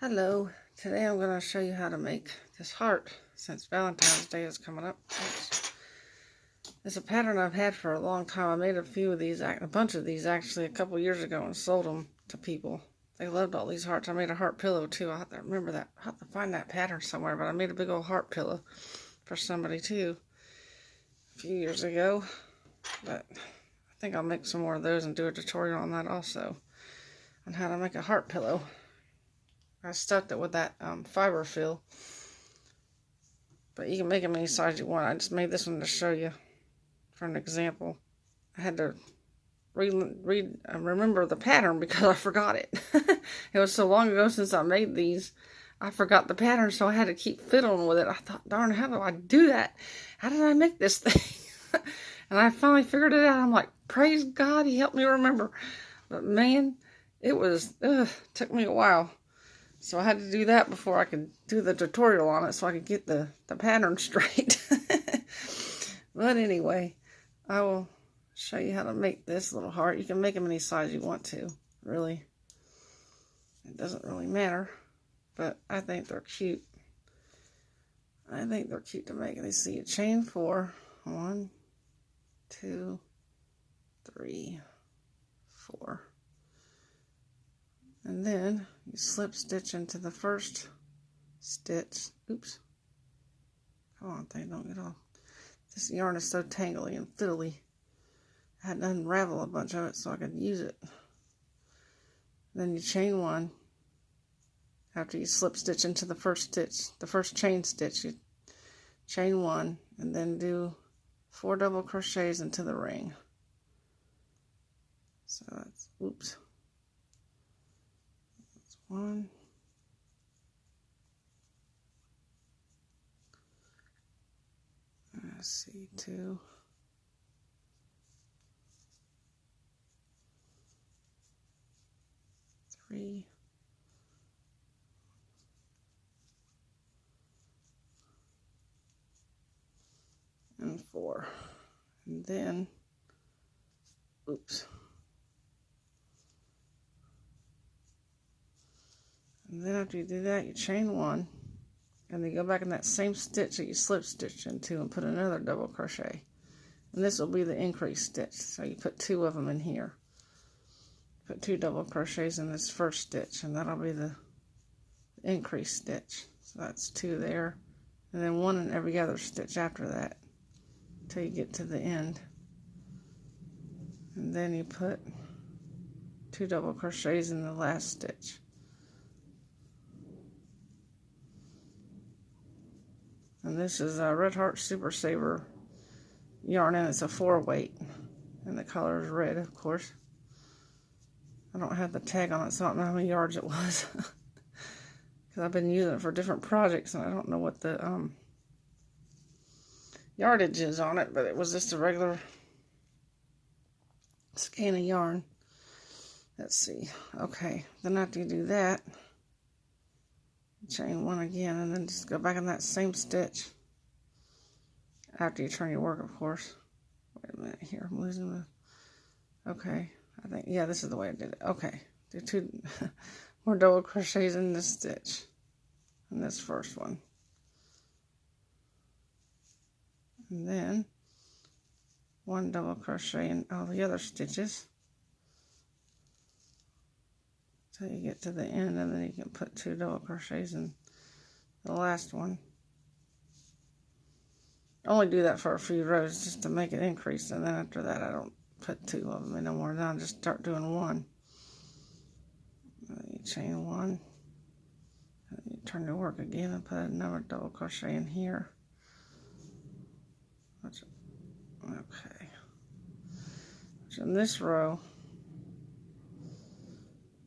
Hello, today I'm going to show you how to make this heart since Valentine's Day is coming up. It's a pattern I've had for a long time. I made a bunch of these actually a couple years ago and sold them to people. They loved all these hearts. I made a heart pillow too. I have to remember that. I have to find that pattern somewhere, but I made a big old heart pillow for somebody too a few years ago. But I think I'll make some more of those and do a tutorial on that also, on how to make a heart pillow. I stuffed it with that fiber fill, but you can make them any size you want. I just made this one to show you for an example. I had to remember the pattern because I forgot it. It was so long ago since I made these, I forgot the pattern, so I had to keep fiddling with it. I thought, darn, how do I do that? How did I make this thing? And I finally figured it out. I'm like, praise God, he helped me remember. But man, it took me a while. So I had to do that before I could do the tutorial on it so I could get the pattern straight. But anyway, I will show you how to make this little heart. You can make them any size you want to, really. It doesn't really matter, but I think they're cute. I think they're cute to make. Let's see, you chain 4. 1, 2, 3, 4. And then you slip stitch into the first stitch. Oops. Come on, thing, don't get off. This yarn is so tangly and fiddly. I had to unravel a bunch of it so I could use it. Then you chain 1. After you slip stitch into the first stitch, the first chain stitch, you chain 1 and then do 4 double crochets into the ring. So that's, oops. 1, let's see, 2, 3, 4, and then, oops. And then after you do that, you chain 1, and then you go back in that same stitch that you slip stitched into and put another double crochet. And this will be the increase stitch. So you put 2 of them in here. Put 2 double crochets in this first stitch, and that'll be the increase stitch. So that's 2 there, and then 1 in every other stitch after that until you get to the end. And then you put 2 double crochets in the last stitch. And this is a Red Heart Super Saver yarn, and it's a 4-weight. And the color is red, of course. I don't have the tag on it, so I don't know how many yards it was. Because I've been using it for different projects, and I don't know what the yardage is on it, but it was just a regular skein of yarn. Let's see. Okay, then after you do that, chain 1 again, and then just go back in that same stitch after you turn your work, of course. Wait a minute here, I'm losing the, okay, I think, yeah, this is the way I did it. Okay, do 2 more double crochets in this stitch, in this first one, and then 1 double crochet in all the other stitches till you get to the end, and then you can put 2 double crochets in the last one. I only do that for a few rows just to make it increase, and then after that I don't put 2 of them in no more. Then I'll just start doing 1. And then you chain 1, and then you turn your work again and put another double crochet in here. Okay. So in this row,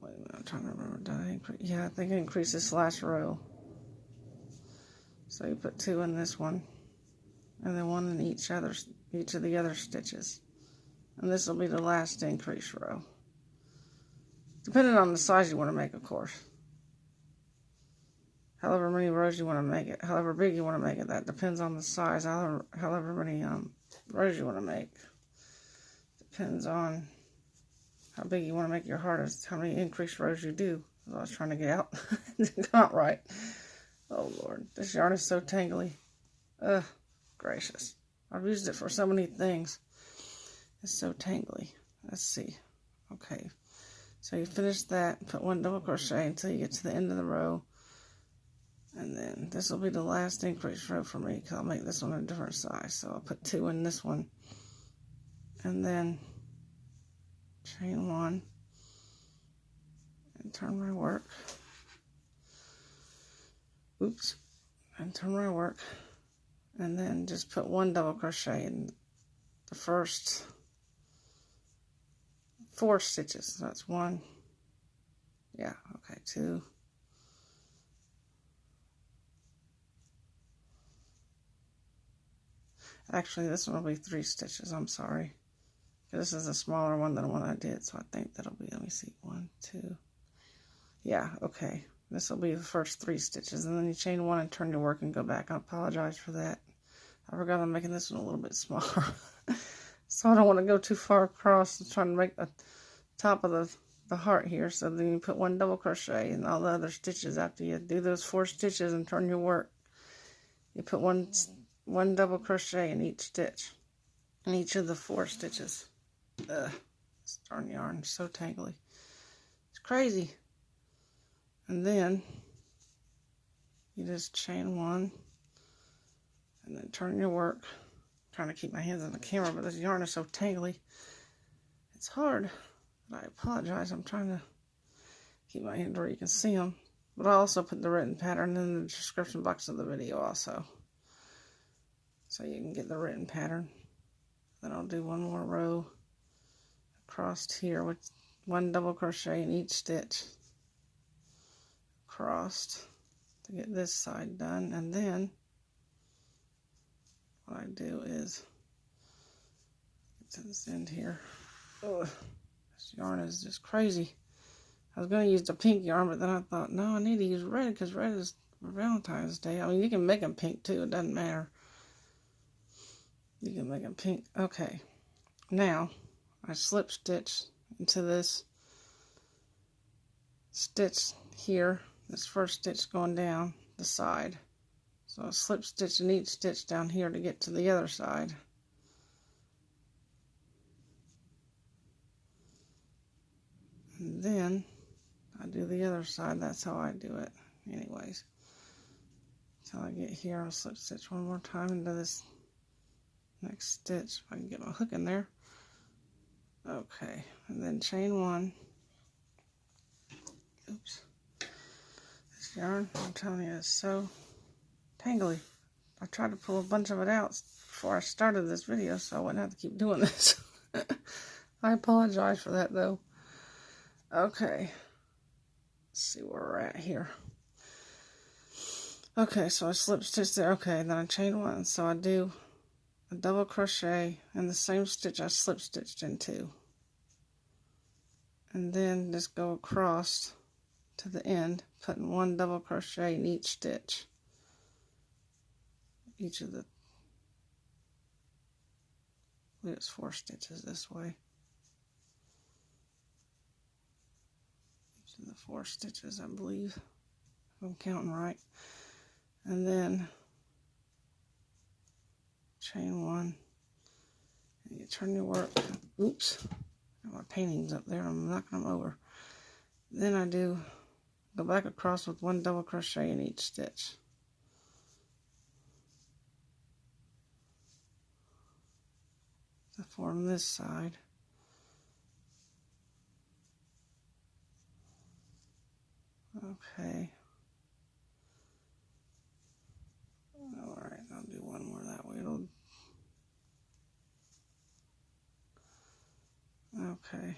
wait a minute, I'm trying to remember, did I increase? Yeah, I think I increased this last row. So you put 2 in this one, and then 1 in each of the other stitches. And this will be the last increase row. Depending on the size you want to make, of course. However many rows you want to make it, however big you want to make it, that depends on the size, however many rows you want to make. Depends on how big you want to make your heart, as how many increased rows you do. That's what I was trying to get out. It didn't come out right. Oh Lord, this yarn is so tangly. Ugh, gracious. I've used it for so many things. It's so tangly. Let's see. Okay, so you finish that, put 1 double crochet until you get to the end of the row. And then this will be the last increase row for me because I'll make this one a different size. So I'll put 2 in this one. And then chain 1 and turn my work. Oops. And turn my work. And then just put 1 double crochet in the first 4 stitches. So that's 1. Yeah, okay, 2. Actually, this one will be 3 stitches. I'm sorry. This is a smaller one than the one I did, so I think that'll be, let me see, 1, 2. Yeah, okay. This will be the first 3 stitches, and then you chain 1 and turn your work and go back. I apologize for that. I forgot I'm making this one a little bit smaller. So I don't want to go too far across and trying to make the top of the heart here. So then you put 1 double crochet and all the other stitches after you do those 4 stitches and turn your work. You put one double crochet in each stitch, in each of the 4 stitches. Ugh, this darn yarn is so tangly. It's crazy. And then you just chain 1 and then turn your work. I'm trying to keep my hands on the camera, but this yarn is so tangly. It's hard. But I apologize. I'm trying to keep my hands where you can see them. But I also put the written pattern in the description box of the video also, so you can get the written pattern. Then I'll do 1 more row across here with 1 double crochet in each stitch across to get this side done. And then what I do is get to this end here. Ugh, this yarn is just crazy. I was going to use the pink yarn, but then I thought, no, I need to use red because red is for Valentine's Day. I mean, you can make them pink too. It doesn't matter. You can make them pink. Okay. Now, I slip stitch into this stitch here. This first stitch going down the side. So I slip stitch in each stitch down here to get to the other side. And then I do the other side. That's how I do it anyways. Until I get here, I'll slip stitch one more time into this next stitch. If I can get my hook in there. Okay, and then chain 1. Oops. This yarn, I'm telling you, is so tangly. I tried to pull a bunch of it out before I started this video, so I wouldn't have to keep doing this. I apologize for that, though. Okay. Let's see where we're at here. Okay, so I slip stitch there. Okay, then I chain 1. So I do a double crochet in the same stitch I slip stitched into. And then just go across to the end, putting 1 double crochet in each stitch. Each of the, I believe it's 4 stitches this way. Each of the 4 stitches, I believe, if I'm counting right. And then chain 1, and you turn your work. Oops, got my paintings up there, I'm knocking them over. Then I go back across with 1 double crochet in each stitch. To form this side. Okay. Alright, I'll do 1 more that way. Okay,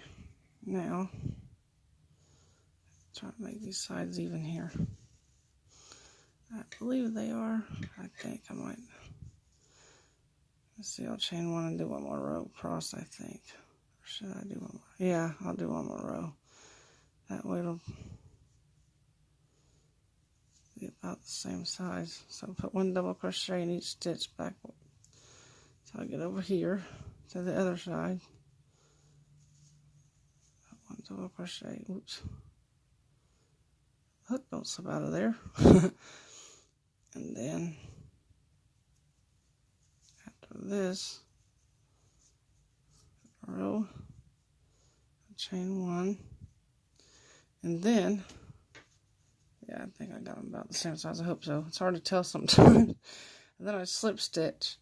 now try to make these sides even here. I believe they are. I think I might. Let's see, I'll chain 1 and do 1 more row across, I think. Or should I do 1 more? Yeah, I'll do 1 more row. That way it'll be about the same size. So I'll put 1 double crochet in each stitch backward. So I'll get over here to the other side. 1 double crochet, oops. hook don't slip out of there. And then after this row, chain 1, and then yeah, I think I got them about the same size. I hope so. It's hard to tell sometimes. And then I slip stitch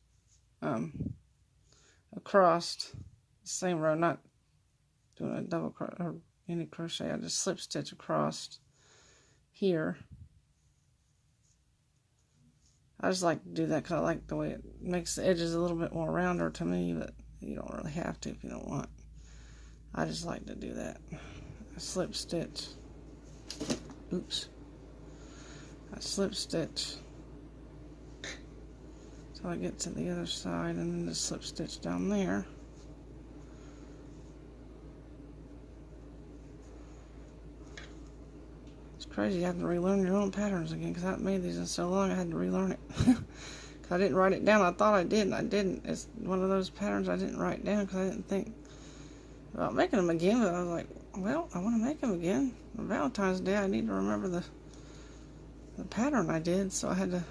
across the same row, not doing a double crochet or any crochet. I just slip stitch across here. I just like to do that because I like the way it makes the edges a little bit more rounder to me, but you don't really have to if you don't want. I just like to do that. I slip stitch. Oops. I slip stitch till I get to the other side, and then just slip stitch down there. It's crazy having to relearn your own patterns again, because I haven't made these in so long. I had to relearn it. Because I didn't write it down. I thought I did, and I didn't. It's one of those patterns I didn't write down because I didn't think about making them again. But I was like, well, I want to make them again. On Valentine's Day, I need to remember the pattern I did, so I had to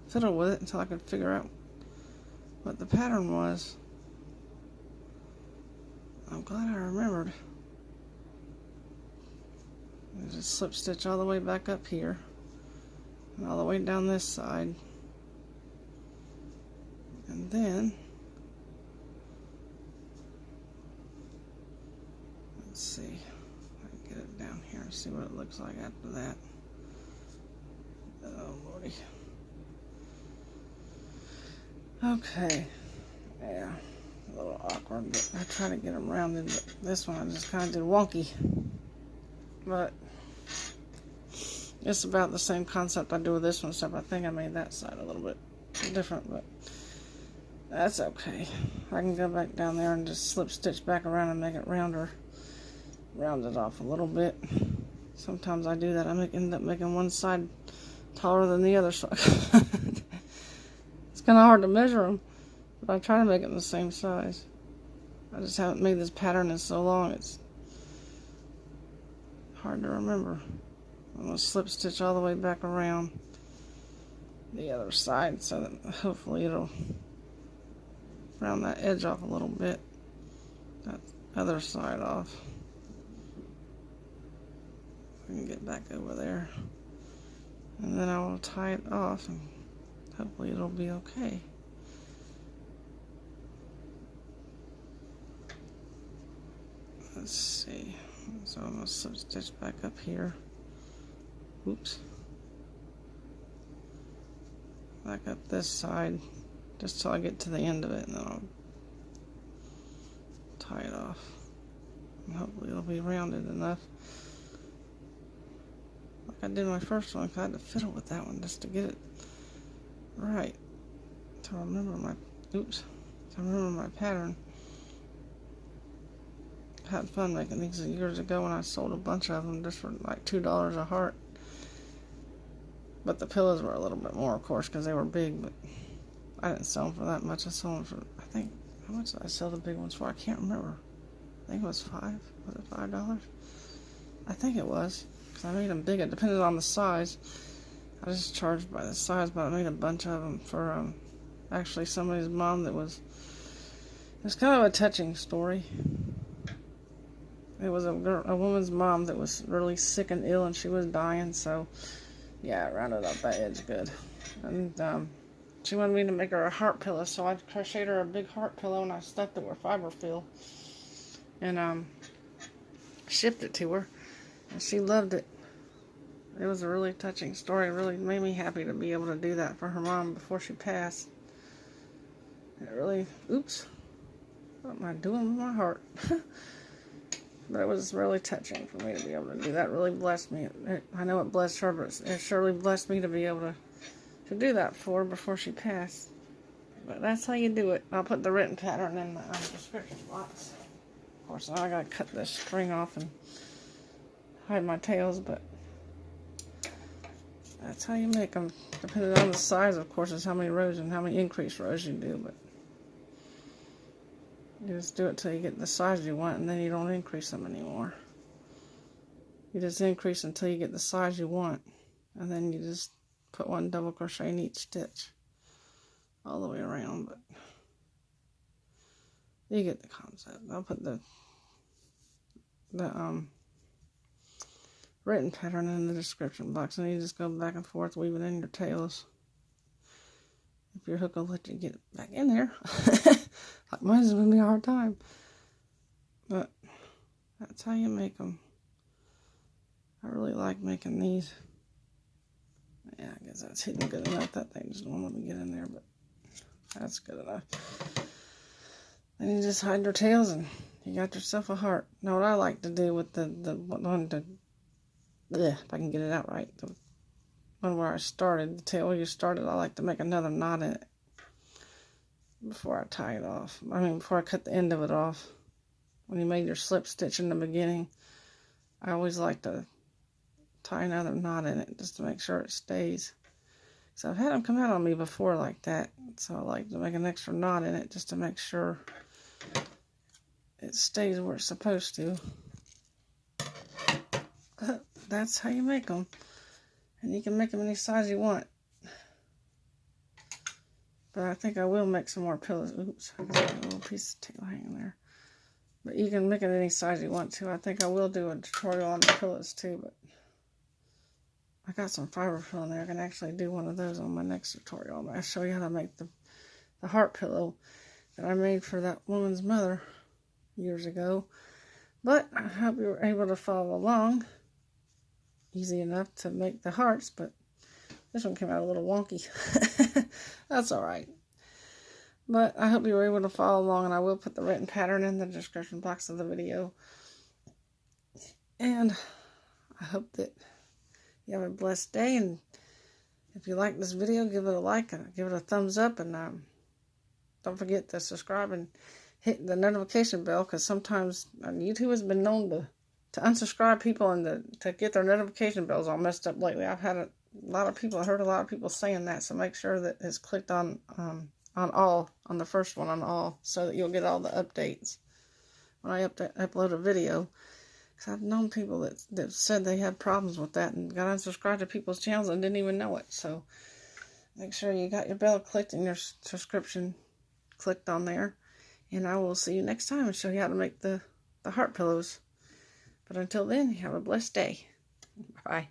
fiddle with it until I could figure out what the pattern was. I'm glad I remembered. I just slip stitch all the way back up here and all the way down this side, and then let's see if I can get it down here and see what it looks like after that. Oh lordy. Okay, yeah, a little awkward, but I try to get them rounded, but this one I just kind of did wonky. But it's about the same concept I do with this one, except I think I made that side a little bit different, but that's okay. I can go back down there and just slip stitch back around and make it rounder, round it off a little bit. Sometimes I do that. I end up making one side taller than the other side. It's kind of hard to measure them, but I try to make it the same size. I just haven't made this pattern in so long, it's hard to remember. I'm going to slip stitch all the way back around the other side so that hopefully it'll round that edge off a little bit, that other side off. I can get back over there, and then I will tie it off, and hopefully it'll be okay. Let's see. So I'm going to slip stitch back up here. Oops. Back up this side just till I get to the end of it, and then I'll tie it off. And hopefully it'll be rounded enough. Like I did my first one, 'cause I had to fiddle with that one just to get it right. To remember my pattern. I had fun making these years ago when I sold a bunch of them just for like $2 a heart. But the pillows were a little bit more, of course, because they were big, but I didn't sell them for that much. I sold them for, I think, how much did I sell the big ones for? I can't remember. I think it was $5. Was it $5? I think it was, because I made them big. It depended on the size. I just charged by the size, but I made a bunch of them for actually somebody's mom that was, it's kind of a touching story. It was a woman's mom that was really sick and ill, and she was dying, so yeah, I rounded up that edge good. And she wanted me to make her a heart pillow, so I crocheted her a big heart pillow, and I stuffed it with fiberfill, and shipped it to her, and she loved it. It was a really touching story. It really made me happy to be able to do that for her mom before she passed. It really, oops, what am I doing with my heart? But it was really touching for me to be able to do that. It really blessed me. I know it blessed her, but it surely blessed me to be able to do that for her before she passed. But that's how you do it. I'll put the written pattern in the description box. Of course, now I gotta cut this string off and hide my tails, but that's how you make them. Depending on the size, of course, is how many rows and how many increased rows you do, but you just do it till you get the size you want, and then you don't increase them anymore. You just increase until you get the size you want. And then you just put 1 double crochet in each stitch. All the way around, but you get the concept. I'll put the written pattern in the description box, and you just go back and forth weaving in your tails. If your hook will let you get it back in there. Like mine's gonna be a hard time. But that's how you make them. I really like making these. Yeah, I guess that's hidden good enough. That thing just won't let me get in there, but that's good enough. Then you just hide your tails and you got yourself a heart. Now what I like to do with the one to, if I can get it out right, the one where I started, the tail where you started, I like to make another knot in it before I tie it off. I mean, before I cut the end of it off. When you made your slip stitch in the beginning, I always like to tie another knot in it just to make sure it stays. So I've had them come out on me before like that, so I like to make an extra knot in it just to make sure it stays where it's supposed to. That's how you make them. And you can make them any size you want. But I think I will make some more pillows. Oops, I got a little piece of tail hanging there. But you can make it any size you want to. I think I will do a tutorial on the pillows too, but I got some fiber fill in there. I can actually do one of those on my next tutorial. I'll show you how to make the heart pillow that I made for that woman's mother years ago. But I hope you were able to follow along. Easy enough to make the hearts, but this one came out a little wonky. That's alright. But I hope you were able to follow along, and I will put the written pattern in the description box of the video. And I hope that you have a blessed day, and if you like this video, give it a like and give it a thumbs up, and don't forget to subscribe and hit the notification bell, because sometimes YouTube has been known to unsubscribe people and to get their notification bells all messed up lately. I've had a lot of people, I heard a lot of people saying that, so make sure that it's clicked on all, on the first one on all, so that you'll get all the updates when I upload a video. Because I've known people that said they had problems with that and got unsubscribed to people's channels and didn't even know it. So make sure you got your bell clicked and your subscription clicked on there. And I will see you next time and show you how to make the heart pillows. But until then, have a blessed day. Bye.